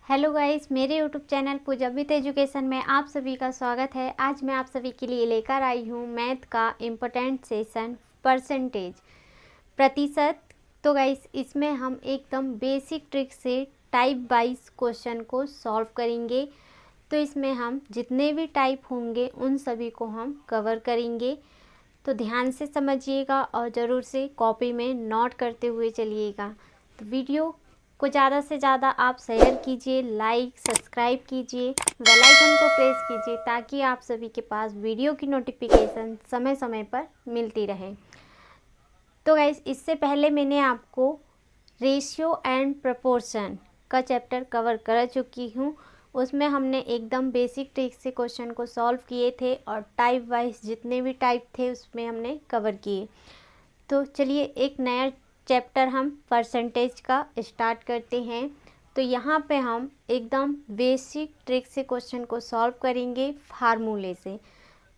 Hello guys, मेरे YouTube channel Puja with education में आप सभी का स्वागत है। आज मैं आप सभी के लिए लेकर आई हूँ मैथ का इम्पोर्टेंट सेशन परसेंटेज, प्रतिशत। तो गाइस, इसमें हम एकदम बेसिक ट्रिक से टाइप वाइज क्वेश्चन को सॉल्व करेंगे। तो इसमें हम जितने भी टाइप होंगे उन सभी को हम कवर करेंगे। तो ध्यान से समझिएगा और ज़रूर से कॉपी में नोट करते हुए चलिएगा। तो वीडियो को ज़्यादा से ज़्यादा आप शेयर कीजिए, लाइक सब्सक्राइब कीजिए, बेल आइकन को प्रेस कीजिए ताकि आप सभी के पास वीडियो की नोटिफिकेशन समय समय पर मिलती रहे। तो गाइस, इससे पहले मैंने आपको रेशियो एंड प्रोपोर्शन का चैप्टर कवर कर चुकी हूँ। उसमें हमने एकदम बेसिक ट्रिक से क्वेश्चन को सॉल्व किए थे और टाइप वाइज जितने भी टाइप थे उसमें हमने कवर किए। तो चलिए एक नया चैप्टर हम परसेंटेज का स्टार्ट करते हैं। तो यहाँ पे हम एकदम बेसिक ट्रिक से क्वेश्चन को सॉल्व करेंगे फार्मूले से,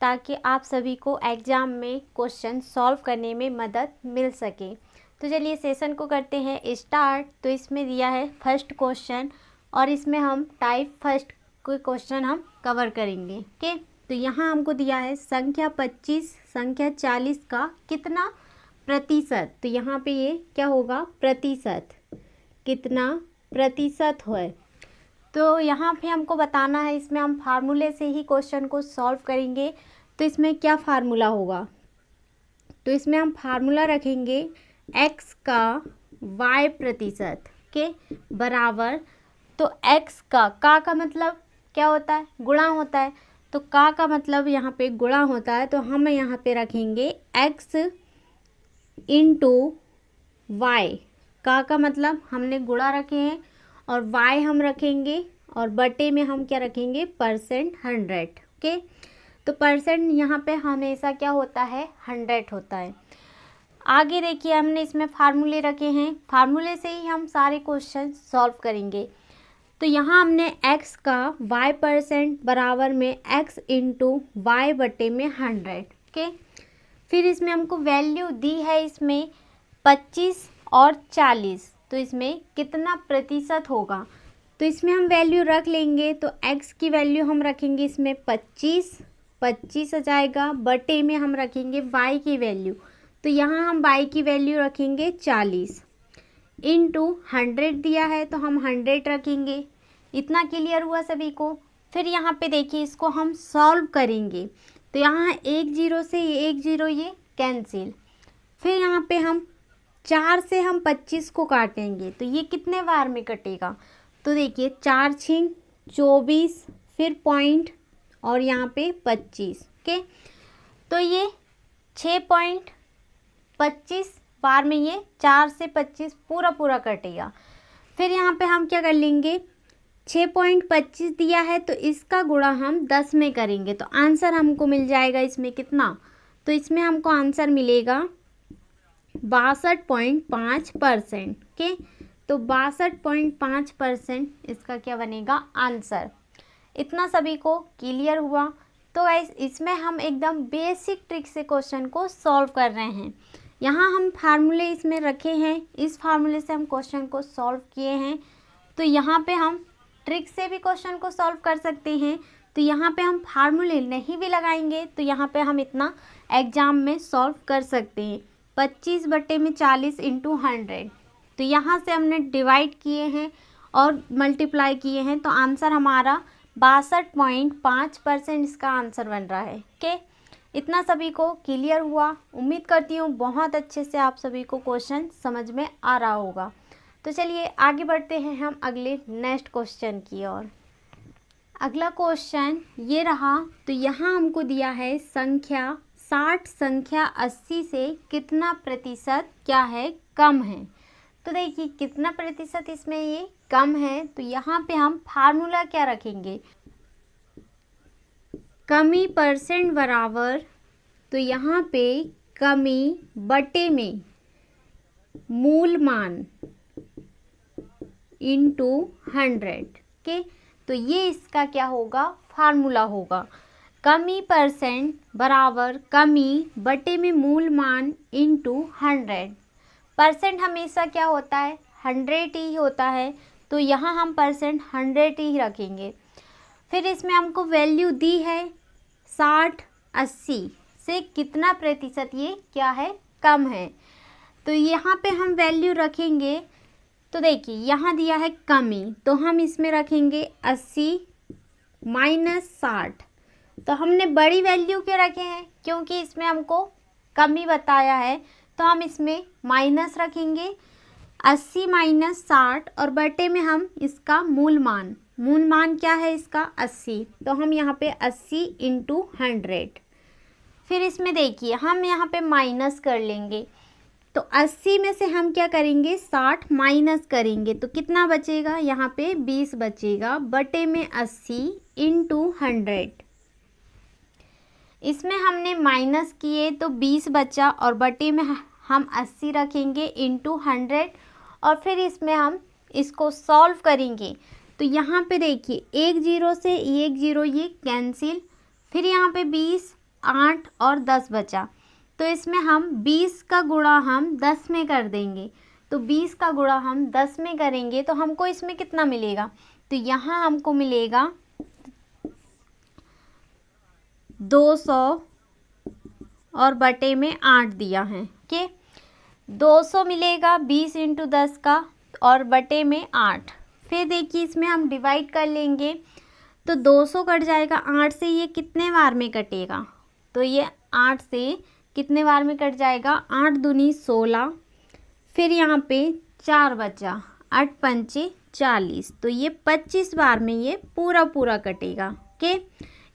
ताकि आप सभी को एग्ज़ाम में क्वेश्चन सॉल्व करने में मदद मिल सके। तो चलिए सेशन को करते हैं स्टार्ट। तो इसमें दिया है फर्स्ट क्वेश्चन और इसमें हम टाइप फर्स्ट कोई क्वेश्चन हम कवर करेंगे। ओके, तो यहाँ हमको दिया है संख्या 25 संख्या 40 का कितना प्रतिशत। तो यहाँ पे ये क्या होगा, प्रतिशत, कितना प्रतिशत है। तो यहाँ पे हमको बताना है, इसमें हम फार्मूले से ही क्वेश्चन को सॉल्व करेंगे। तो इसमें क्या फार्मूला होगा, तो इसमें हम फार्मूला रखेंगे x का y प्रतिशत के बराबर। तो x का मतलब क्या होता है, गुणा होता है। तो का मतलब यहाँ पे गुणा होता है, तो हम यहाँ पे रखेंगे x इंटू वाई। का मतलब हमने गुणा रखे हैं और वाई हम रखेंगे और बटे में हम क्या रखेंगे, परसेंट 100। ओके, तो परसेंट यहाँ पे हमेशा क्या होता है, 100 होता है। आगे देखिए हमने इसमें फार्मूले रखे हैं, फार्मूले से ही हम सारे क्वेश्चन सॉल्व करेंगे। तो यहाँ हमने x का y परसेंट बराबर में x इंटू वाई बटे में 100। ओके, फिर इसमें हमको वैल्यू दी है इसमें 25 और 40। तो इसमें कितना प्रतिशत होगा, तो इसमें हम वैल्यू रख लेंगे। तो x की वैल्यू हम रखेंगे इसमें 25 आ जाएगा, बटे में हम रखेंगे y की वैल्यू। तो यहाँ हम y की वैल्यू रखेंगे 40 इंटू 100 दिया है तो हम 100 रखेंगे। इतना क्लियर हुआ सभी को। फिर यहाँ पे देखिए इसको हम सॉल्व करेंगे। तो यहाँ 1 0 से ये 1 0 ये कैंसिल। फिर यहाँ पे हम 4 से हम 25 को काटेंगे तो ये कितने बार में कटेगा, तो देखिए 4 छिंग 24, फिर पॉइंट और यहाँ पे 25। ओके, तो ये 6.25 बार में ये 4 से 25 पूरा कटेगा। फिर यहाँ पे हम क्या कर लेंगे, 6.25 दिया है तो इसका गुणा हम 10 में करेंगे तो आंसर हमको मिल जाएगा इसमें कितना, तो इसमें हमको आंसर मिलेगा 62.5%। ओके, तो 62.5% इसका क्या बनेगा, आंसर। इतना सभी को क्लियर हुआ। तो गाइस, इसमें हम एकदम बेसिक ट्रिक से क्वेश्चन को सॉल्व कर रहे हैं। यहाँ हम फार्मूले इसमें रखे हैं, इस फार्मूले से हम क्वेश्चन को सॉल्व किए हैं। तो यहाँ पे हम ट्रिक से भी क्वेश्चन को सॉल्व कर सकते हैं। तो यहाँ पे हम फार्मूले नहीं भी लगाएंगे तो यहाँ पे हम इतना एग्जाम में सॉल्व कर सकते हैं। 25 बटे में 40 इंटू 100। तो यहाँ से हमने डिवाइड किए हैं और मल्टीप्लाई किए हैं तो आंसर हमारा 62.5% इसका आंसर बन रहा है। ओके, इतना सभी को क्लियर हुआ। उम्मीद करती हूँ बहुत अच्छे से आप सभी को क्वेश्चन समझ में आ रहा होगा। तो चलिए आगे बढ़ते हैं हम अगले नेक्स्ट क्वेश्चन की ओर। अगला क्वेश्चन ये रहा। तो यहाँ हमको दिया है संख्या 60 संख्या 80 से कितना प्रतिशत क्या है, कम है। तो देखिए कितना प्रतिशत इसमें ये कम है। तो यहाँ पे हम फार्मूला क्या रखेंगे, कमी परसेंट बराबर। तो यहाँ पे कमी बटे में मूल मान इंटू 100। के, तो ये इसका क्या होगा, फार्मूला होगा। कमी परसेंट बराबर कमी बटे में मूल मान इंटू 100। परसेंट हमेशा क्या होता है, 100 ही होता है। तो यहाँ हम परसेंट 100 ही रखेंगे। फिर इसमें हमको वैल्यू दी है 60 80 से कितना प्रतिशत ये क्या है, कम है। तो यहाँ पे हम वैल्यू रखेंगे, तो देखिए यहाँ दिया है कमी, तो हम इसमें रखेंगे 80 माइनस 60। तो हमने बड़ी वैल्यू क्यों रखे हैं, क्योंकि इसमें हमको कमी बताया है, तो हम इसमें माइनस रखेंगे 80 माइनस 60 और बटे में हम इसका मूल मान क्या है इसका 80, तो हम यहाँ पे 80 इंटू 100। फिर इसमें देखिए हम यहाँ पे माइनस कर लेंगे, तो 80 में से हम क्या करेंगे 60 माइनस करेंगे, तो कितना बचेगा यहाँ पे 20 बचेगा, बटे में 80 इंटू 100। इसमें हमने माइनस किए तो 20 बचा और बटे में हम 80 रखेंगे इंटू 100। और फिर इसमें हम इसको सॉल्व करेंगे, तो यहाँ पे देखिए एक जीरो से एक जीरो ये कैंसिल, फिर यहाँ पे 20 8 और 10 बचा, तो इसमें हम 20 का गुणा हम 10 में कर देंगे, तो 20 का गुणा हम 10 में करेंगे तो हमको इसमें कितना मिलेगा, तो यहाँ हमको मिलेगा 200 और बटे में 8 दिया है कि 200 मिलेगा 20 इंटू 10 का और बटे में 8। फिर देखिए इसमें हम डिवाइड कर लेंगे, तो 200 कट जाएगा 8 से, ये कितने बार में कटेगा, तो ये 8 से कितने बार में कट जाएगा, 8 दूनी 16, फिर यहाँ पे 4 बचा, 8 पंचे 40, तो ये 25 बार में ये पूरा कटेगा। ओके,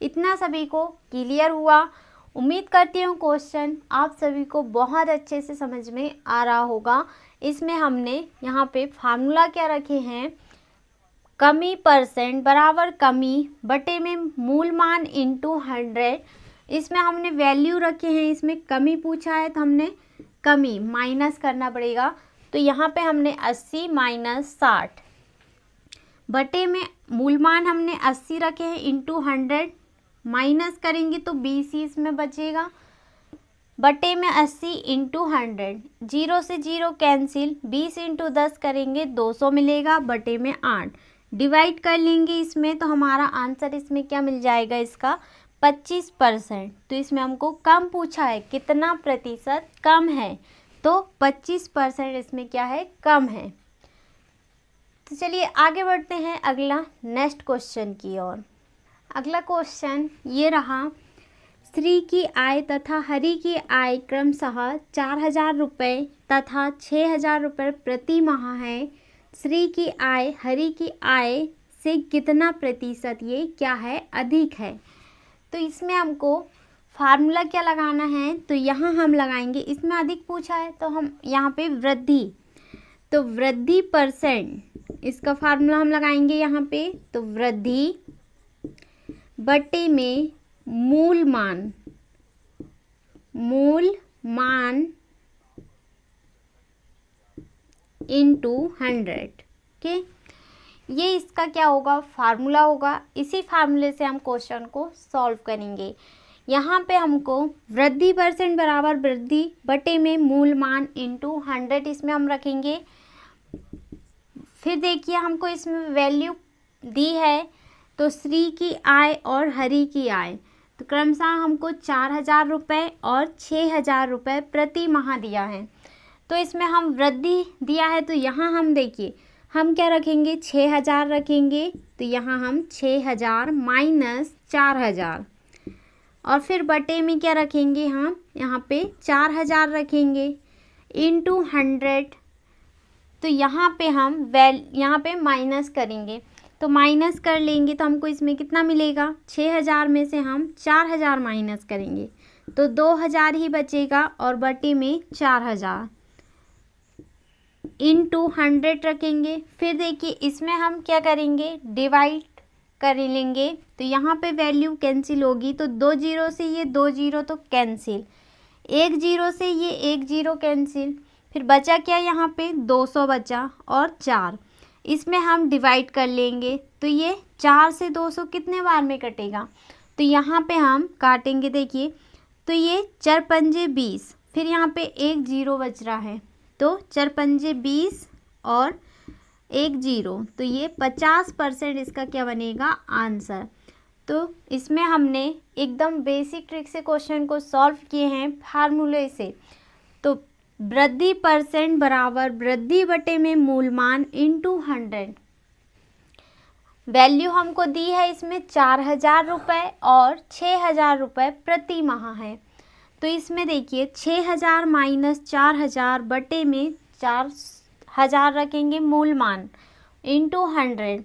इतना सभी को क्लियर हुआ। उम्मीद करती हूँ क्वेश्चन आप सभी को बहुत अच्छे से समझ में आ रहा होगा। इसमें हमने यहाँ पे फार्मूला क्या रखे हैं, कमी परसेंट बराबर कमी बटे में मूल मान इंटू 100। इसमें हमने वैल्यू रखे हैं, इसमें कमी पूछा है तो हमने कमी माइनस करना पड़ेगा, तो यहाँ पे हमने 80 माइनस 60 बटे में मूल मान हमने 80 रखे हैं इंटू 100, माइनस करेंगे तो 20 ही इसमें बचेगा, बटे में 80 इंटू 100, जीरो से जीरो कैंसिल, 20 इंटू 10 करेंगे 200 मिलेगा, बटे में 8 डिवाइड कर लेंगे इसमें, तो हमारा आंसर इसमें क्या मिल जाएगा इसका 25%। तो इसमें हमको कम पूछा है, कितना प्रतिशत कम है, तो 25% इसमें क्या है कम है। तो चलिए आगे बढ़ते हैं अगला नेक्स्ट क्वेश्चन की ओर। अगला क्वेश्चन ये रहा, श्री की आय तथा हरि की आय क्रमशः 4000 रुपये तथा 6000 रुपये प्रति माह है। श्री की आय हरि की आय से कितना प्रतिशत ये क्या है अधिक है। तो इसमें हमको फार्मूला क्या लगाना है, तो यहाँ हम लगाएंगे, इसमें अधिक पूछा है तो हम यहाँ पे वृद्धि, तो वृद्धि परसेंट इसका फार्मूला हम लगाएंगे यहाँ पे, तो वृद्धि बटे में मूल मान इंटू 100। ओके, ये इसका क्या होगा फार्मूला होगा। इसी फार्मूले से हम क्वेश्चन को सॉल्व करेंगे। यहाँ पे हमको वृद्धि परसेंट बराबर वृद्धि बटे में मूल मान इंटू 100 इसमें हम रखेंगे। फिर देखिए हमको इसमें वैल्यू दी है, तो श्री की आय और हरि की आय, तो क्रमशः हमको 4000 रुपये और 6000 रुपये प्रति माह दिया है। तो इसमें हम वृद्धि दिया है, तो यहाँ हम देखिए हम क्या रखेंगे 6000 रखेंगे, तो यहाँ हम 6000 माइनस 4000 और फिर बटे में क्या रखेंगे हम यहाँ पे 4000 रखेंगे इंटू 100। तो यहाँ पे हम यहाँ पे माइनस करेंगे, तो माइनस कर लेंगे तो हमको इसमें कितना मिलेगा, 6000 में से हम 4000 माइनस करेंगे तो 2000 ही बचेगा और बटे में 4000 इंटू 100 रखेंगे। फिर देखिए इसमें हम क्या करेंगे डिवाइड कर लेंगे, तो यहाँ पे वैल्यू कैंसिल होगी, तो 2 जीरो से ये 2 जीरो तो कैंसिल, 1 जीरो से ये 1 जीरो कैंसिल, फिर बचा क्या यहाँ पे 200 बचा और 4, इसमें हम डिवाइड कर लेंगे, तो ये 4 से 200 कितने बार में कटेगा, तो यहाँ पे हम काटेंगे देखिए, तो ये 4 पंजे 20, फिर यहाँ पे 1 जीरो बच रहा है, तो 4 पंजे 20 और एक जीरो, तो ये 50% इसका क्या बनेगा आंसर। तो इसमें हमने एकदम बेसिक ट्रिक से क्वेश्चन को सॉल्व किए हैं फार्मूले से। तो वृद्धि परसेंट बराबर वृद्धि बटे में मूलमान इंटू 100। वैल्यू हमको दी है इसमें 4000 रुपये और 6000 रुपये प्रति माह है। तो इसमें देखिए 6000 माइनस 4000 बटे में 4000 रखेंगे मूलमान इंटू 100,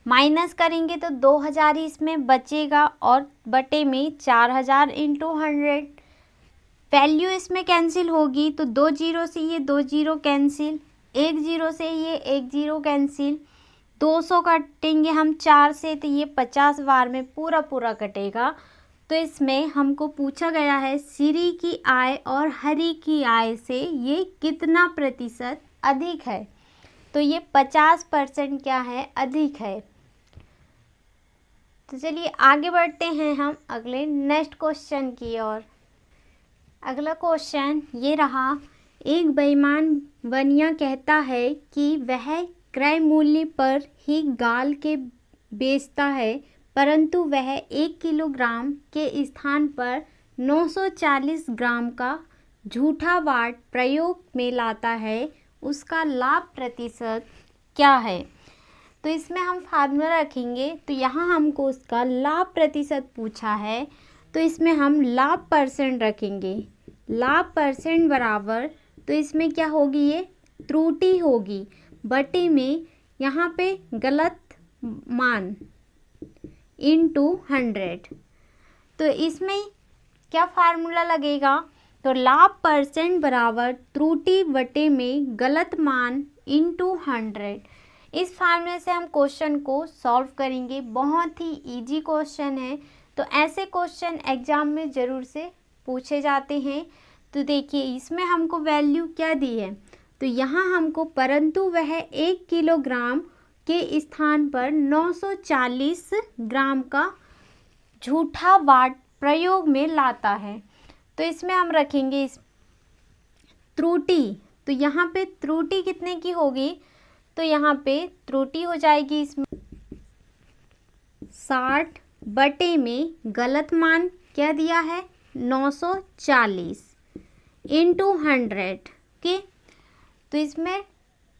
माइनस करेंगे तो 2000 ही इसमें बचेगा और बटे में 4000 इंटू 100। वैल्यू इसमें कैंसिल होगी तो 2 जीरो से ये 2 जीरो कैंसिल, 1 जीरो से ये 1 जीरो कैंसिल, 200 काटेंगे हम 4 से तो ये 50 बार में पूरा पूरा कटेगा। तो इसमें हमको पूछा गया है श्री की आय और हरि की आय से ये कितना प्रतिशत अधिक है। तो ये 50% क्या है अधिक है। तो चलिए आगे बढ़ते हैं हम अगले नेक्स्ट क्वेश्चन की ओर। अगला क्वेश्चन ये रहा, एक बेईमान बनिया कहता है कि वह क्रय मूल्य पर ही गाल के बेचता है, परंतु वह 1 किलोग्राम के स्थान पर 940 ग्राम का झूठा वाट प्रयोग में लाता है, उसका लाभ प्रतिशत क्या है। तो इसमें हम फार्मूला रखेंगे। तो यहाँ हमको उसका लाभ प्रतिशत पूछा है, तो इसमें हम लाभ परसेंट रखेंगे। लाभ परसेंट बराबर, तो इसमें क्या होगी, ये त्रुटि होगी बटे में यहाँ पे गलत मान इंटू 100। तो इसमें क्या फार्मूला लगेगा, तो लाभ परसेंट बराबर त्रुटि बटे में गलत मान इंटू 100। इस फार्मूले से हम क्वेश्चन को सॉल्व करेंगे। बहुत ही इजी क्वेश्चन है, तो ऐसे क्वेश्चन एग्जाम में ज़रूर से पूछे जाते हैं। तो देखिए इसमें हमको वैल्यू क्या दी है, तो यहाँ हमको परंतु वह 1 किलोग्राम के स्थान पर 940 ग्राम का झूठा वाट प्रयोग में लाता है। तो इसमें हम रखेंगे इस त्रुटि। तो यहाँ पे त्रुटि कितने की होगी, तो यहाँ पे त्रुटि हो जाएगी इसमें 60 बटे में गलत मान क्या दिया है 940 इंटू 100 के। तो इसमें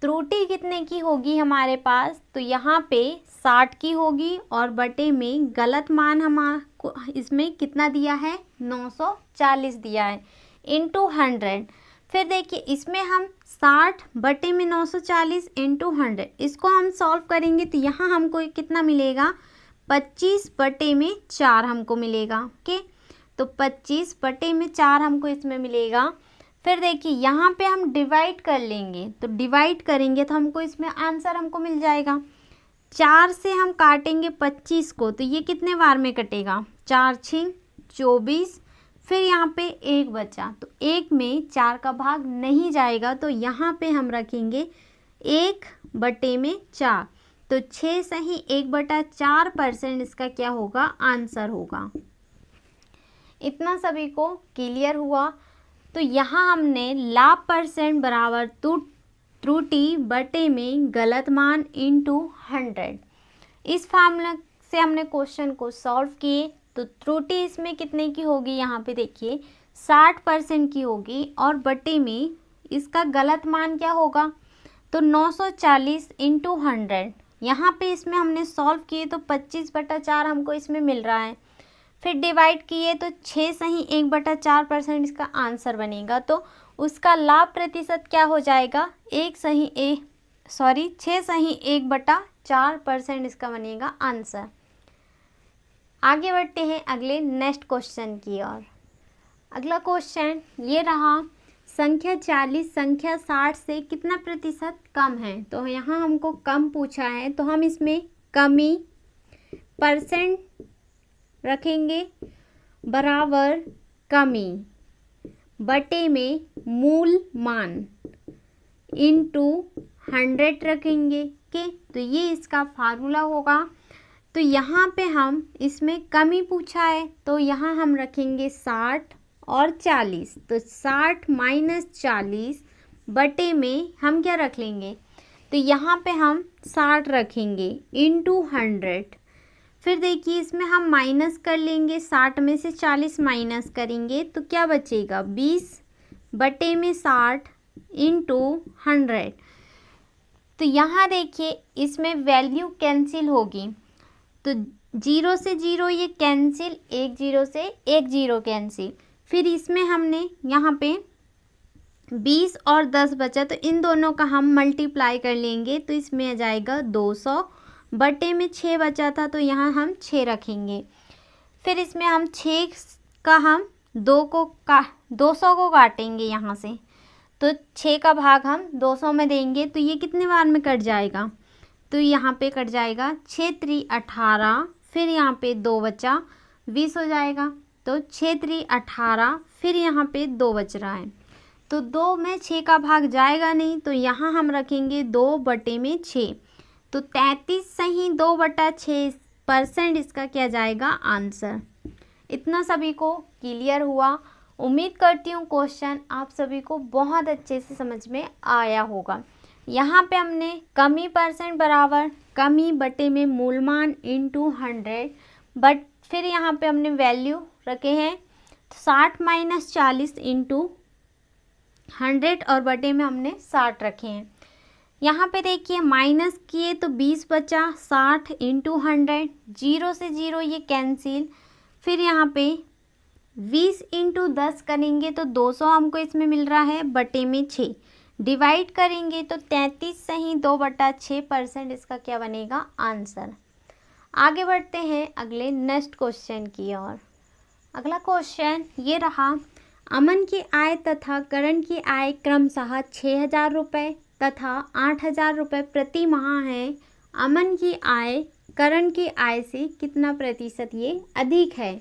त्रुटि कितने की होगी हमारे पास, तो यहाँ पे 60 की होगी और बटे में गलत मान हमारे इसमें कितना दिया है 940 दिया है इंटू 100। फिर देखिए इसमें हम 60 बटे में 940 इंटू 100 इसको हम सॉल्व करेंगे तो यहाँ हमको कितना मिलेगा 25 बटे में 4 हमको मिलेगा। ओके, तो 25 बटे में 4 हमको इसमें मिलेगा। फिर देखिए यहाँ पे हम डिवाइड कर लेंगे, तो डिवाइड करेंगे तो हमको इसमें आंसर हमको मिल जाएगा। 4 से हम काटेंगे 25 को, तो ये कितने बार में कटेगा 4 6 24। फिर यहाँ पे 1 बचा, तो 1 में 4 का भाग नहीं जाएगा, तो यहाँ पे हम रखेंगे 1 बटे में 4। तो 6 सही 1/4% इसका क्या होगा आंसर होगा। इतना सभी को क्लियर हुआ। तो यहाँ हमने लाभ परसेंट बराबर त्रुटि बटे में गलत मान इंटू 100 इस फार्मूला से हमने क्वेश्चन को सॉल्व किए। तो त्रुटि इसमें कितने की होगी, यहाँ पे देखिए 60% की होगी और बटे में इसका गलत मान क्या होगा, तो 940 इंटू 100। यहाँ पे इसमें हमने सॉल्व किए तो 25/4 हमको इसमें मिल रहा है। फिर डिवाइड किए तो 6 सही 1/4% इसका आंसर बनेगा। तो उसका लाभ प्रतिशत क्या हो जाएगा 6 सही 1/4% इसका बनेगा आंसर। आगे बढ़ते हैं अगले नेक्स्ट क्वेश्चन की ओर। अगला क्वेश्चन ये रहा, संख्या 40 संख्या 60 से कितना प्रतिशत कम है। तो यहाँ हमको कम पूछा है, तो हम इसमें कमी परसेंट रखेंगे बराबर कमी बटे में मूल मान इंटू 100 रखेंगे के। तो ये इसका फार्मूला होगा। तो यहाँ पे हम इसमें कमी पूछा है, तो यहाँ हम रखेंगे 60 और 40। तो 60 माइनस 40 बटे में हम क्या रख लेंगे, तो यहाँ पे हम 60 रखेंगे इंटू 100। फिर देखिए इसमें हम माइनस कर लेंगे, 60 में से 40 माइनस करेंगे तो क्या बचेगा, 20/60 इंटू 100। तो यहाँ देखिए इसमें वैल्यू कैंसिल होगी, तो 0 से 0 ये कैंसिल, 1 0 से 1 0 कैंसिल। फिर इसमें हमने यहाँ पे 20 और 10 बचा, तो इन दोनों का हम मल्टीप्लाई कर लेंगे, तो इसमें आ जाएगा 200 बटे में 6 बचा था, तो यहाँ हम 6 रखेंगे। फिर इसमें हम 6 का हम 200 को काटेंगे यहाँ से, तो 6 का भाग हम 200 में देंगे, तो ये कितने बार में कट जाएगा, तो यहाँ पे कट जाएगा 6 3 18, फिर यहाँ पे 2 बचा 20 हो जाएगा, तो 6 3 18, फिर यहाँ पे 2 बच रहा है, तो 2 में 6 का भाग जाएगा नहीं, तो यहाँ हम रखेंगे 2 बटे में 6, तो 33 सही 2/6% इसका क्या जाएगा, आंसर। इतना सभी को क्लियर हुआ। उम्मीद करती हूँ क्वेश्चन आप सभी को बहुत अच्छे से समझ में आया होगा। यहाँ पे हमने कमी परसेंट बराबर कमी बटे में मूलमान इंटू 100, बट फिर यहाँ पे हमने वैल्यू रखे हैं 60 माइनस 40 इंटू 100 और बटे में हमने 60 रखे हैं। यहाँ पे देखिए माइनस किए तो 20 बचा, 60 इंटू 100, 0 से 0 ये कैंसिल। फिर यहाँ पे 20 इंटू 10 करेंगे तो 200 हमको इसमें मिल रहा है, बटे में 6 डिवाइड करेंगे तो 33 सही 2/6% इसका क्या बनेगा, आंसर। आगे बढ़ते हैं अगले नेक्स्ट क्वेश्चन की ओर। अगला क्वेश्चन ये रहा, अमन की आय तथा करण की आय क्रमशः 6,000 रुपये तथा 8,000 रुपये प्रति माह है। अमन की आय करण की आय से कितना प्रतिशत ये अधिक है।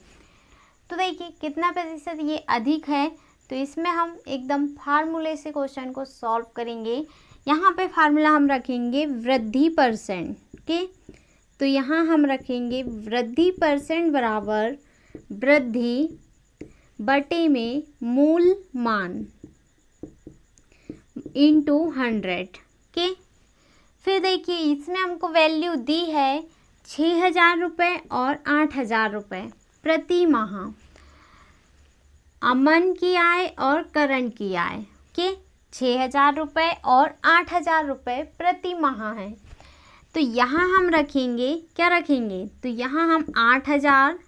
तो देखिए कितना प्रतिशत ये अधिक है, तो इसमें हम एकदम फार्मूले से क्वेश्चन को सॉल्व करेंगे। यहाँ पे फार्मूला हम रखेंगे वृद्धि परसेंट के, तो यहाँ हम रखेंगे वृद्धि परसेंट बराबर वृद्धि बटे में मूल मान इंटू 100 के। फिर देखिए इसमें हमको वैल्यू दी है 6,000 रुपये और 8,000 रुपये प्रति माह। अमन की आय और करण की आय के 6,000 रुपये और 8,000 रुपये प्रति माह है। तो यहाँ हम रखेंगे, क्या रखेंगे, तो यहाँ हम 8,000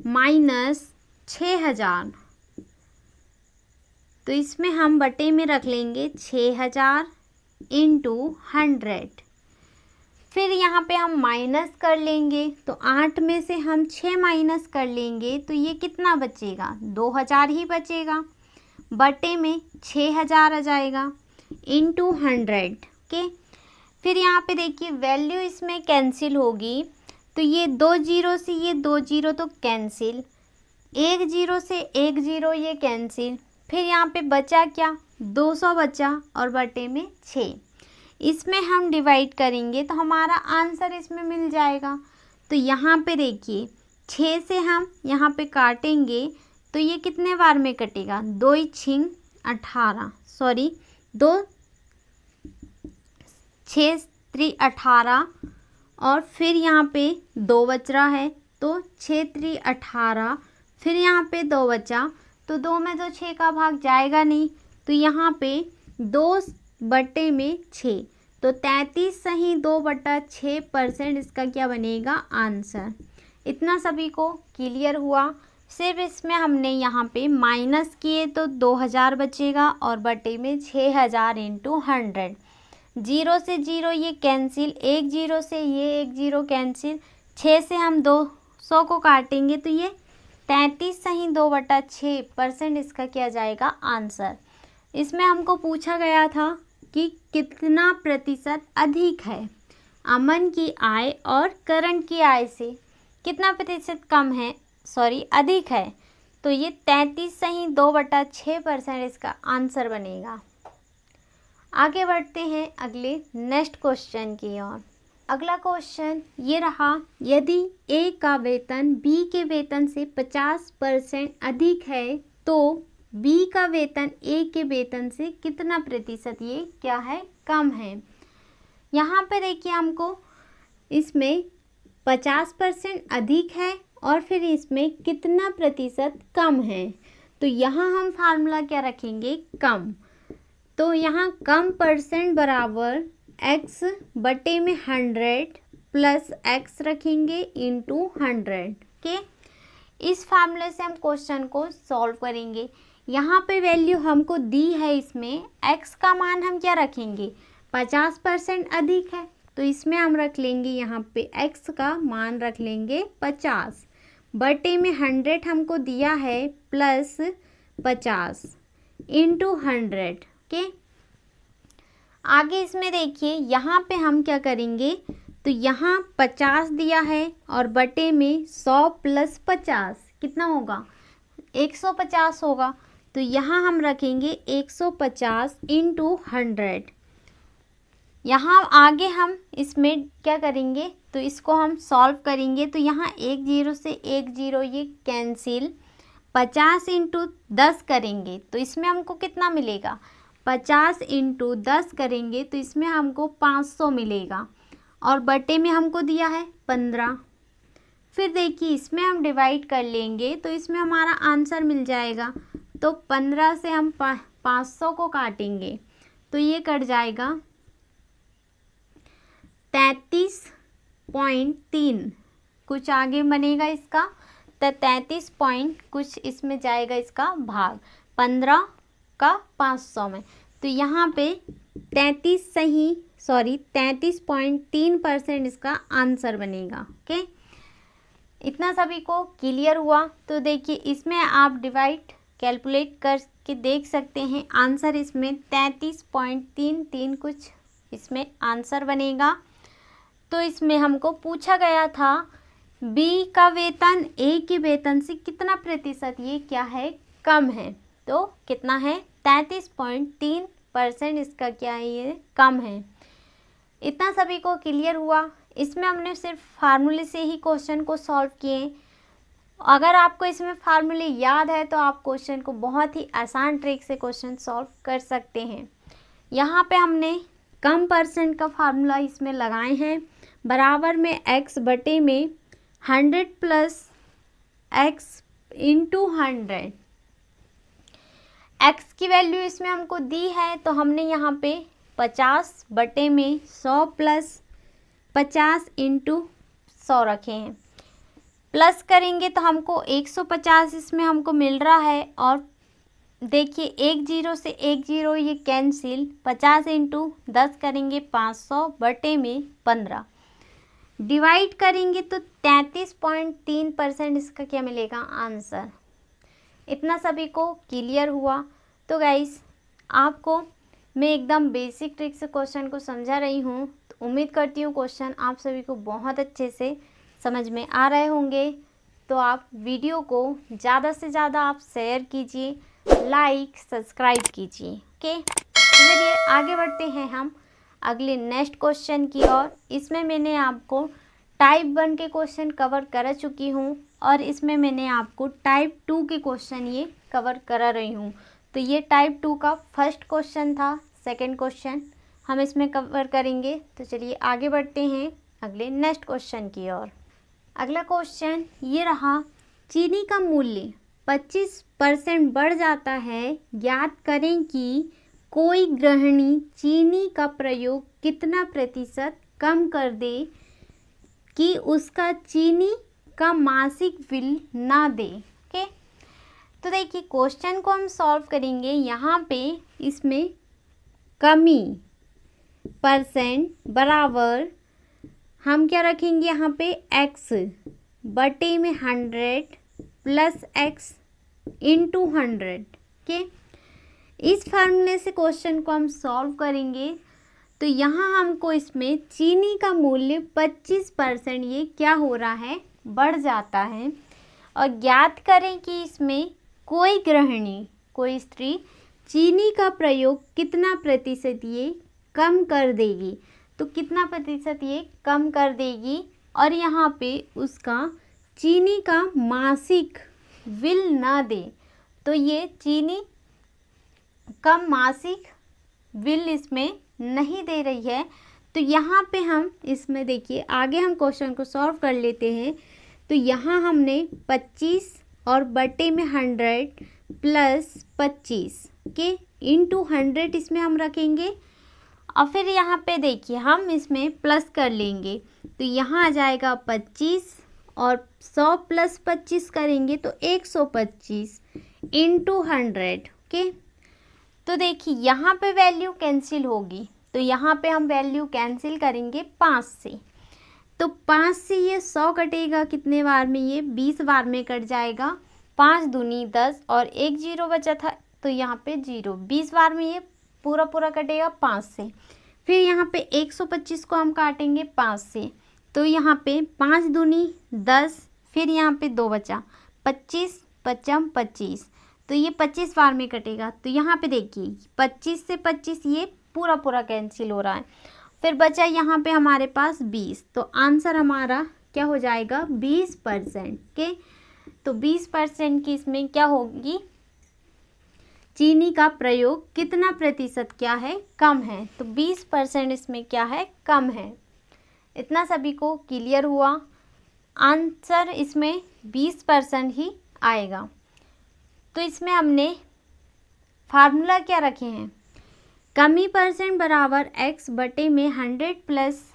माइनस 6,000, तो इसमें हम बटे में रख लेंगे 6,000 इंटू 100। फिर यहाँ पे हम माइनस कर लेंगे, तो 8 में से हम 6 माइनस कर लेंगे, तो ये कितना बचेगा, 2,000 ही बचेगा, बटे में 6,000 आ जाएगा इंटू 100 के। फिर यहाँ पे देखिए वैल्यू इसमें कैंसिल होगी, तो ये 2 0 से ये 2 0 तो कैंसिल, 1 0 से 1 0 ये कैंसिल। फिर यहाँ पे बचा क्या, 200 बचा और बटे में 6, इसमें हम डिवाइड करेंगे तो हमारा आंसर इसमें मिल जाएगा। तो यहाँ पे देखिए 6 से हम यहाँ पे काटेंगे तो ये कितने बार में कटेगा, 2 6 18, सॉरी 2 6 3 18, और फिर यहाँ पे 2 बच रहा है, तो 6 3 18, फिर यहाँ पे 2 बचा, तो 2 में तो 6 का भाग जाएगा नहीं, तो यहाँ पे 2 बटे में 6, तो 33 सही 2/6% इसका क्या बनेगा, आंसर। इतना सभी को क्लियर हुआ। सिर्फ इसमें हमने यहाँ पे माइनस किए तो 2,000 बचेगा और बटे में 6,000 इंटू 100। 0 से 0 ये कैंसिल, 1 0 से ये 1 0 कैंसिल, 6 से हम 200 को काटेंगे तो ये 33 सही 2/6% इसका क्या जाएगा, आंसर। इसमें हमको पूछा गया था कि कितना प्रतिशत अधिक है, अमन की आय और करण की आय से कितना प्रतिशत कम है, सॉरी अधिक है, तो ये 33 सही 2/6% इसका आंसर बनेगा। आगे बढ़ते हैं अगले नेक्स्ट क्वेश्चन की ओर। अगला क्वेश्चन ये रहा, यदि ए का वेतन बी के वेतन से 50% अधिक है तो बी का वेतन ए के वेतन से कितना प्रतिशत ये क्या है, कम है। यहाँ पे देखिए हमको इसमें 50% अधिक है और फिर इसमें कितना प्रतिशत कम है, तो यहाँ हम फार्मूला क्या रखेंगे, कम। तो यहाँ कम परसेंट बराबर x बटे में 100 प्लस x रखेंगे इंटू 100 के। इस फार्मूले से हम क्वेश्चन को सॉल्व करेंगे। यहाँ पे वैल्यू हमको दी है, इसमें x का मान हम क्या रखेंगे, 50% अधिक है तो इसमें हम रख लेंगे, यहाँ पे x का मान रख लेंगे 50 बटे में 100 हमको दिया है प्लस 50 इंटू 100 के। आगे इसमें देखिए यहाँ पे हम क्या करेंगे, तो यहाँ 50 दिया है और बटे में 100 प्लस 50 कितना होगा, 150 होगा। तो यहाँ हम रखेंगे 150 इंटू 100। यहाँ आगे हम इसमें क्या करेंगे, तो इसको हम सॉल्व करेंगे। तो यहाँ 1 0 से 1 0 ये कैंसिल, 50 इंटू 10 करेंगे तो इसमें हमको कितना मिलेगा, 50 इंटू 10 करेंगे तो इसमें हमको 500 मिलेगा और बटे में हमको दिया है 15। फिर देखिए इसमें हम डिवाइड कर लेंगे तो इसमें हमारा आंसर मिल जाएगा। तो 15 से हम 500 को काटेंगे तो ये कट जाएगा 33.3, कुछ आगे बनेगा इसका, तो 33 पॉइंट कुछ इसमें जाएगा इसका भाग 15 का 500 में। तो यहाँ पे 33.3% इसका आंसर बनेगा। ओके, इतना सभी को क्लियर हुआ। तो देखिए इसमें आप डिवाइड कैलकुलेट करके देख सकते हैं, आंसर इसमें 33.33 कुछ इसमें आंसर बनेगा। तो इसमें हमको पूछा गया था बी का वेतन ए के वेतन से कितना प्रतिशत ये क्या है, कम है। तो कितना है, 33.3% इसका क्या है, ये कम है। इतना सभी को क्लियर हुआ। इसमें हमने सिर्फ फार्मूले से ही क्वेश्चन को सॉल्व किए। अगर आपको इसमें फार्मूले याद है तो आप क्वेश्चन को बहुत ही आसान ट्रिक से क्वेश्चन सॉल्व कर सकते हैं। यहाँ पे हमने कम परसेंट का फार्मूला इसमें लगाए हैं, बराबर में x बटे में 100 प्लस x इंटू 100। x की वैल्यू इसमें हमको दी है तो हमने यहाँ पे 50 बटे में 100 प्लस 50 इंटू 100 रखे हैं। प्लस करेंगे तो हमको 150 इसमें हमको मिल रहा है और देखिए 1 0 से 1 0 ये कैंसिल, 50 इंटू 10 करेंगे 500 बटे में 15, डिवाइड करेंगे तो 33.3% इसका क्या मिलेगा, आंसर। इतना सभी को क्लियर हुआ। तो गाइस आपको मैं एकदम बेसिक ट्रिक से क्वेश्चन को समझा रही हूँ, तो उम्मीद करती हूँ क्वेश्चन आप सभी को बहुत अच्छे से समझ में आ रहे होंगे। तो आप वीडियो को ज़्यादा से ज़्यादा आप शेयर कीजिए, लाइक सब्सक्राइब कीजिए। ओके, चलिए आगे बढ़ते हैं हम अगले नेक्स्ट क्वेश्चन की ओर। इसमें मैंने आपको टाइप 1 के क्वेश्चन कवर कर चुकी हूँ और इसमें मैंने आपको टाइप 2 के क्वेश्चन ये कवर करा रही हूँ। तो ये टाइप 2 का फर्स्ट क्वेश्चन था, सेकंड क्वेश्चन हम इसमें कवर करेंगे। तो चलिए आगे बढ़ते हैं अगले नेक्स्ट क्वेश्चन की ओर। अगला क्वेश्चन ये रहा, चीनी का मूल्य 25% बढ़ जाता है, ज्ञात करें कि कोई गृहिणी चीनी का प्रयोग कितना प्रतिशत कम कर दे कि उसका चीनी का मासिक बिल ना दे। ओके, तो देखिए क्वेश्चन को हम सॉल्व करेंगे। यहाँ पे इसमें कमी परसेंट बराबर हम क्या रखेंगे, यहाँ पे x बटे में 100 प्लस x इंटू 100 के। इस फार्मूले से क्वेश्चन को हम सॉल्व करेंगे। तो यहाँ हमको इसमें चीनी का मूल्य 25% ये क्या हो रहा है, बढ़ जाता है और ज्ञात करें कि इसमें कोई गृहिणी, कोई स्त्री चीनी का प्रयोग कितना प्रतिशत ये कम कर देगी। तो कितना प्रतिशत ये कम कर देगी और यहाँ पे उसका चीनी का मासिक बिल ना दे। तो ये चीनी का मासिक बिल इसमें नहीं दे रही है, तो तो यहाँ पे हम इसमें देखिए आगे हम क्वेश्चन को सॉल्व कर लेते हैं। तो यहाँ हमने 25 और बटे में 100 प्लस 25 के इंटू 100 इसमें हम रखेंगे और फिर यहाँ पे देखिए हम इसमें प्लस कर लेंगे। तो यहाँ आ जाएगा 25 और 100 प्लस 25 करेंगे तो 125 इंटू 100। ओके, तो देखिए यहाँ पे वैल्यू कैंसिल होगी, तो यहाँ पे हम वैल्यू कैंसिल करेंगे 5 से। तो 5 से ये 100 कटेगा कितने बार में, ये 20 बार में कट जाएगा। 5 दूनी 10 और एक जीरो बचा था तो यहाँ पे 0, 20 बार में ये पूरा पूरा कटेगा 5 से। फिर यहाँ पे 125 को हम काटेंगे 5 से, तो यहाँ पे 5 दूनी 10, फिर यहाँ पे 2 बचा, 25 पचम 25, तो ये 25 बार में कटेगा। तो यहाँ पे देखिए 25 से 25 ये पूरा पूरा कैंसिल हो रहा है। फिर बचा यहाँ पे हमारे पास 20, तो आंसर हमारा क्या हो जाएगा 20%। के तो 20% की इसमें क्या होगी, चीनी का प्रयोग कितना प्रतिशत क्या है, कम है। तो 20% इसमें क्या है, कम है। इतना सभी को क्लियर हुआ। आंसर इसमें 20% ही आएगा। तो इसमें हमने फार्मूला क्या रखे हैं, कमी परसेंट बराबर x बटे में 100 प्लस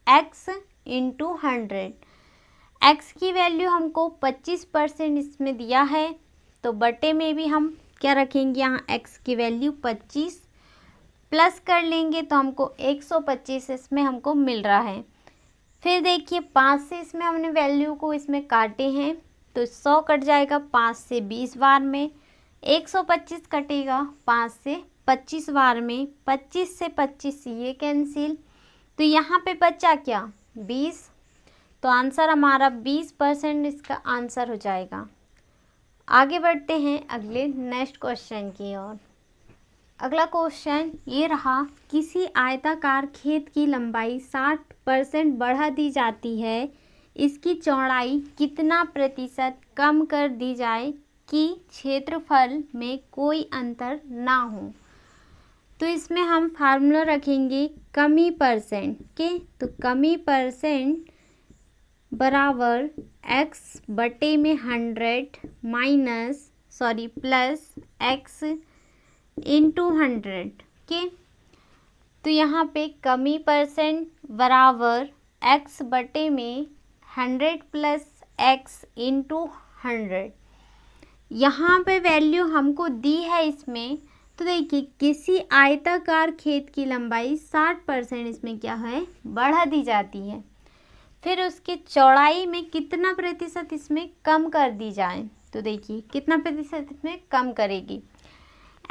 x इंटू 100। x की वैल्यू हमको 25% इसमें दिया है, तो बटे में भी हम क्या रखेंगे, यहाँ x की वैल्यू 25 प्लस कर लेंगे तो हमको 125 इसमें हमको मिल रहा है। फिर देखिए 5 से इसमें हमने वैल्यू को इसमें काटे हैं, तो 100 कट जाएगा 5 से 20 बार में, 125 कटेगा 5 से 25 बार में, 25 से 25 ये कैंसिल, तो यहाँ पे बचा क्या 20। तो आंसर हमारा 20% इसका आंसर हो जाएगा। आगे बढ़ते हैं अगले नेक्स्ट क्वेश्चन की ओर। अगला क्वेश्चन ये रहा, किसी आयताकार खेत की लंबाई 60% बढ़ा दी जाती है, इसकी चौड़ाई कितना प्रतिशत कम कर दी जाए कि क्षेत्रफल में कोई अंतर ना हो। तो इसमें हम फार्मूला रखेंगे कमी परसेंट के, तो कमी परसेंट बराबर x बटे में 100 प्लस x इंटू 100 के। तो यहाँ पे कमी परसेंट बराबर x बटे में 100 प्लस x इंटू 100। यहाँ पे वैल्यू हमको दी है इसमें। तो देखिए किसी आयताकार खेत की लंबाई 60% इसमें क्या है, बढ़ा दी जाती है, फिर उसके चौड़ाई में कितना प्रतिशत इसमें कम कर दी जाए। तो देखिए कितना प्रतिशत इसमें कम करेगी,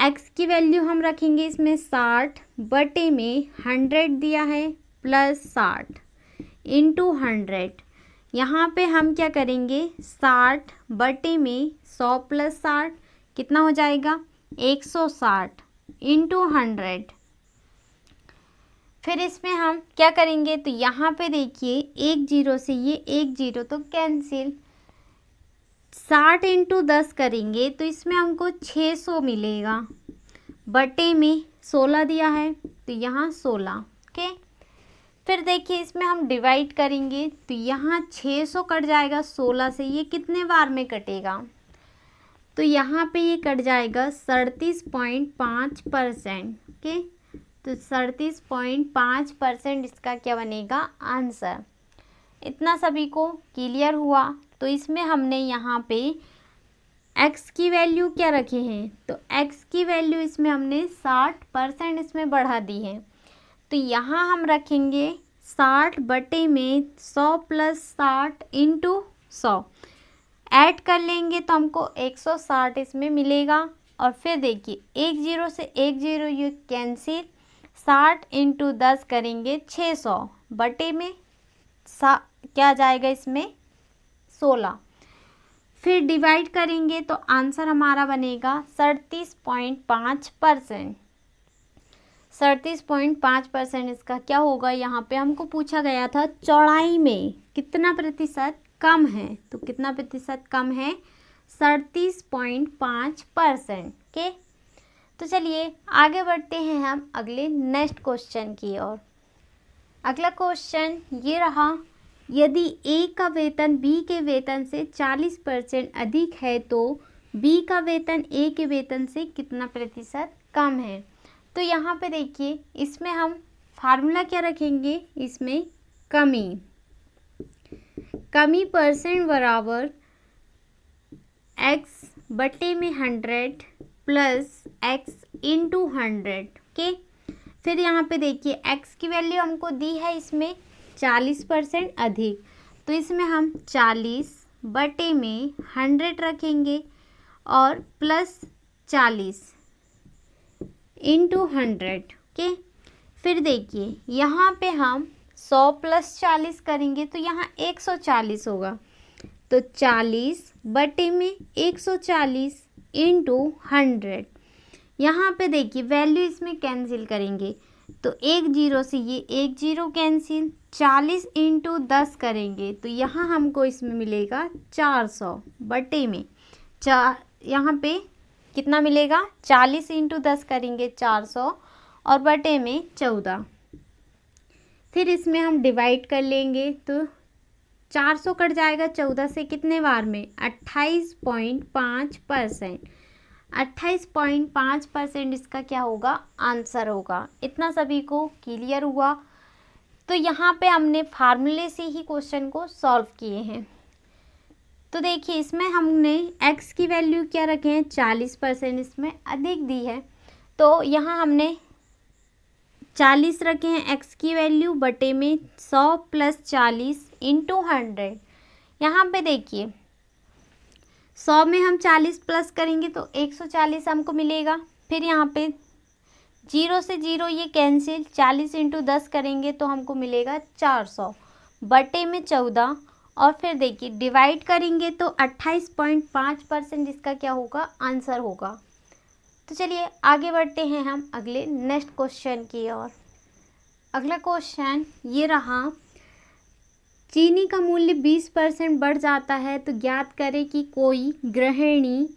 x की वैल्यू हम रखेंगे इसमें 60 बटे में 100 दिया है प्लस 60 इंटू 100। यहाँ पे हम क्या करेंगे 60 बटे में 100 प्लस 60 कितना हो जाएगा 160 इंटू 100। फिर इसमें हम क्या करेंगे, तो यहाँ पे देखिए एक जीरो से ये एक जीरो तो कैंसिल, 60 इंटू 10 करेंगे तो इसमें हमको 600 मिलेगा, बटे में 16 दिया है तो यहाँ 16 के। फिर देखिए इसमें हम डिवाइड करेंगे तो यहाँ 600 कट जाएगा 16 से, ये कितने बार में कटेगा, तो यहाँ पे ये कट जाएगा 37.5% के। तो 37.5% इसका क्या बनेगा आंसर। इतना सभी को क्लियर हुआ। तो इसमें हमने यहाँ पे x की वैल्यू क्या रखे हैं, तो x की वैल्यू इसमें हमने 60% इसमें बढ़ा दी है, तो यहाँ हम रखेंगे 60 बटे में 100 प्लस 60 इंटू 100, ऐड कर लेंगे तो हमको 160 इसमें मिलेगा। और फिर देखिए एक जीरो से एक जीरो ये कैंसिल, 60 इंटू 10 करेंगे 600 बटे में क्या जाएगा इसमें 16, फिर डिवाइड करेंगे तो आंसर हमारा बनेगा 37.5%। 37.5% इसका क्या होगा, यहाँ पे हमको पूछा गया था चौड़ाई में कितना प्रतिशत कम है, तो कितना प्रतिशत कम है 37.5% के। तो चलिए आगे बढ़ते हैं हम अगले नेक्स्ट क्वेश्चन की ओर। अगला क्वेश्चन ये रहा, यदि ए का वेतन बी के वेतन से 40% अधिक है तो बी का वेतन ए के वेतन से कितना प्रतिशत कम है। तो यहाँ पे देखिए, इसमें हम फार्मूला क्या रखेंगे, इसमें कमी परसेंट बराबर x बटे में 100 प्लस x इंटू 100 के। फिर यहाँ पे देखिए x की वैल्यू हमको दी है इसमें 40% अधिक, तो इसमें हम 40 बटे में 100 रखेंगे और प्लस 40 इंटू 100 के। फिर देखिए यहाँ पे हम 100 प्लस 40 करेंगे तो यहाँ 140 होगा, तो 40 बटे में 140 इंटू 100। यहाँ पे देखिए वैल्यू इसमें कैंसिल करेंगे तो एक जीरो से ये एक जीरो कैंसिल, 40 इंटू 10 करेंगे तो यहाँ हमको इसमें मिलेगा 400 बटे में यहाँ पे कितना मिलेगा, 40 इंटू 10 करेंगे 400 और बटे में 14। फिर इसमें हम डिवाइड कर लेंगे तो 400 कट जाएगा 14 से कितने बार में, 28.5%। 28.5% इसका क्या होगा, आंसर होगा। इतना सभी को क्लियर हुआ। तो यहाँ पे हमने फार्मूले से ही क्वेश्चन को सॉल्व किए हैं। तो देखिए इसमें हमने x की वैल्यू क्या रखे हैं, 40% इसमें अधिक दी है, तो यहाँ हमने 40 रखे हैं x की वैल्यू बटे में 100 प्लस 40 इंटू 100। यहाँ पे देखिए 100 में हम 40 प्लस करेंगे तो 140 हमको मिलेगा। फिर यहाँ पे 0 से 0 ये कैंसिल, 40 इंटू 10 करेंगे तो हमको मिलेगा 400 बटे में 14। और फिर देखिए डिवाइड करेंगे तो 28.5% इसका क्या होगा, आंसर होगा। तो चलिए आगे बढ़ते हैं हम अगले नेक्स्ट क्वेश्चन की ओर। अगला क्वेश्चन ये रहा, चीनी का मूल्य 20% बढ़ जाता है तो ज्ञात करें कि कोई गृहिणी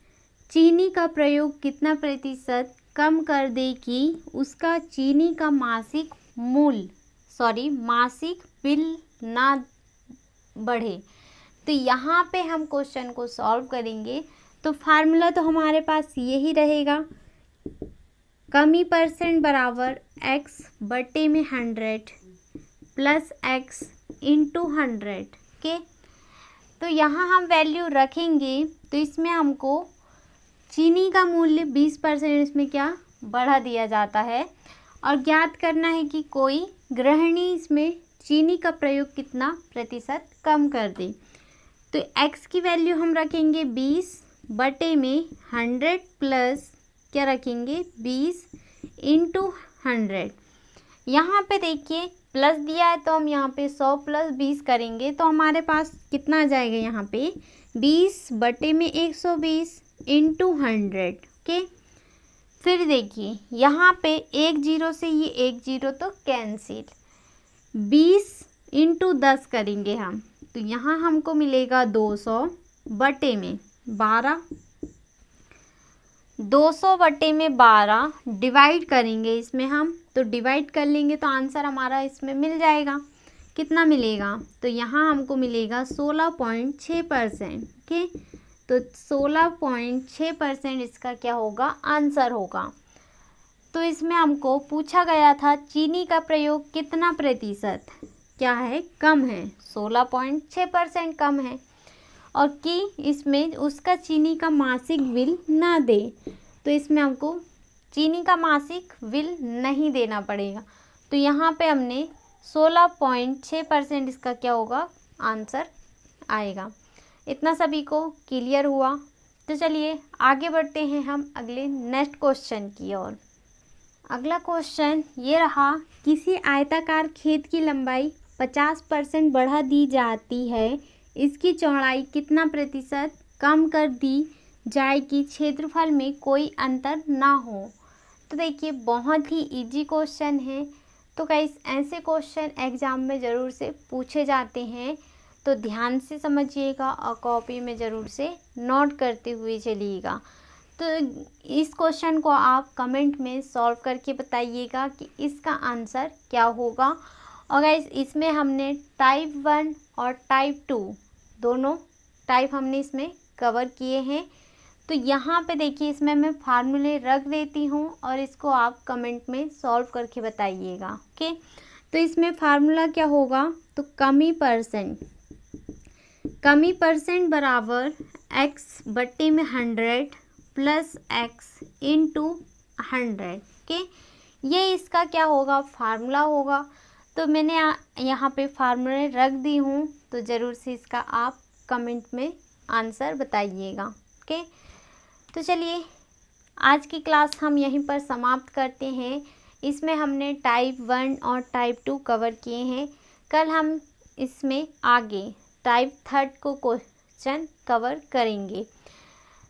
चीनी का प्रयोग कितना प्रतिशत कम कर दे कि उसका चीनी का मासिक बिल ना बढ़े। तो यहाँ पे हम क्वेश्चन को सॉल्व करेंगे तो फार्मूला तो हमारे पास यही रहेगा, कमी परसेंट बराबर x बटे में 100 प्लस x इंटू 100 के। तो यहाँ हम वैल्यू रखेंगे तो इसमें हमको चीनी का मूल्य 20% इसमें क्या बढ़ा दिया जाता है और ज्ञात करना है कि कोई गृहिणी इसमें चीनी का प्रयोग कितना प्रतिशत कम कर दे। तो x की वैल्यू हम रखेंगे 20 बटे में 100 प्लस क्या रखेंगे 20 इंटू 100। यहाँ पे देखिए प्लस दिया है तो हम यहाँ पे 100 प्लस 20 करेंगे तो हमारे पास कितना आ जाएगा, यहाँ पे 20 बटे में 120 इंटू 100 के। फिर देखिए यहाँ पे एक जीरो से ये एक जीरो तो कैंसिल, 20 इंटू 10 करेंगे हम तो यहाँ हमको मिलेगा 200 बटे में 12। 200 बटे में 12 डिवाइड करेंगे इसमें हम, तो डिवाइड कर लेंगे तो आंसर हमारा इसमें मिल जाएगा। कितना मिलेगा, तो यहाँ हमको मिलेगा 16.6% के। तो 16.6% इसका क्या होगा, आंसर होगा। तो इसमें हमको पूछा गया था चीनी का प्रयोग कितना प्रतिशत क्या है, कम है, 16.6% कम है और कि इसमें उसका चीनी का मासिक बिल ना दे। तो इसमें हमको चीनी का मासिक बिल नहीं देना पड़ेगा। तो यहाँ पे हमने 16.6% इसका क्या होगा, आंसर आएगा। इतना सभी को क्लियर हुआ। तो चलिए आगे बढ़ते हैं हम अगले नेक्स्ट क्वेश्चन की ओर। अगला क्वेश्चन ये रहा, किसी आयताकार खेत की लंबाई 50% बढ़ा दी जाती है, इसकी चौड़ाई कितना प्रतिशत कम कर दी जाए कि क्षेत्रफल में कोई अंतर ना हो। तो देखिए बहुत ही इजी क्वेश्चन है। तो गाइस ऐसे क्वेश्चन एग्ज़ाम में ज़रूर से पूछे जाते हैं, तो ध्यान से समझिएगा और कॉपी में ज़रूर से नोट करते हुए चलिएगा। तो इस क्वेश्चन को आप कमेंट में सॉल्व करके बताइएगा कि इसका आंसर क्या होगा और गाइस इसमें हमने टाइप 1 और टाइप 2 दोनों टाइप हमने इसमें कवर किए हैं। तो यहाँ पे देखिए इसमें मैं फार्मूले रख देती हूँ और इसको आप कमेंट में सॉल्व करके बताइएगा। ओके, तो इसमें फार्मूला क्या होगा, तो कमी परसेंट बराबर x बट्टे में 100 प्लस x इंटू 100। ओके, ये इसका क्या होगा, फार्मूला होगा। तो मैंने यहाँ पे फार्मूले रख दी हूँ, तो ज़रूर से इसका आप कमेंट में आंसर बताइएगा। ओके, तो चलिए आज की क्लास हम यहीं पर समाप्त करते हैं। इसमें हमने टाइप 1 और टाइप 2 कवर किए हैं। कल हम इसमें आगे टाइप 3 को क्वेश्चन कवर करेंगे।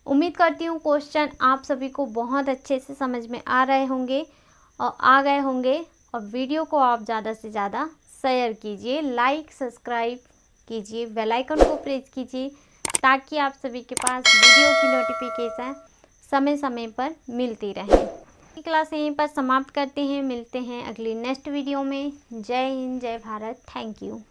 उम्मीद करती हूँ क्वेश्चन आप सभी को बहुत अच्छे से समझ में आ रहे होंगे और आ गए होंगे। और वीडियो को आप ज़्यादा से ज़्यादा शेयर कीजिए, लाइक सब्सक्राइब कीजिए, बेल आइकन को प्रेस कीजिए ताकि आप सभी के पास वीडियो की नोटिफिकेशन समय समय पर मिलती रहे। क्लास यहीं पर समाप्त करते हैं, मिलते हैं अगली नेक्स्ट वीडियो में। जय हिंद, जय भारत, थैंक यू।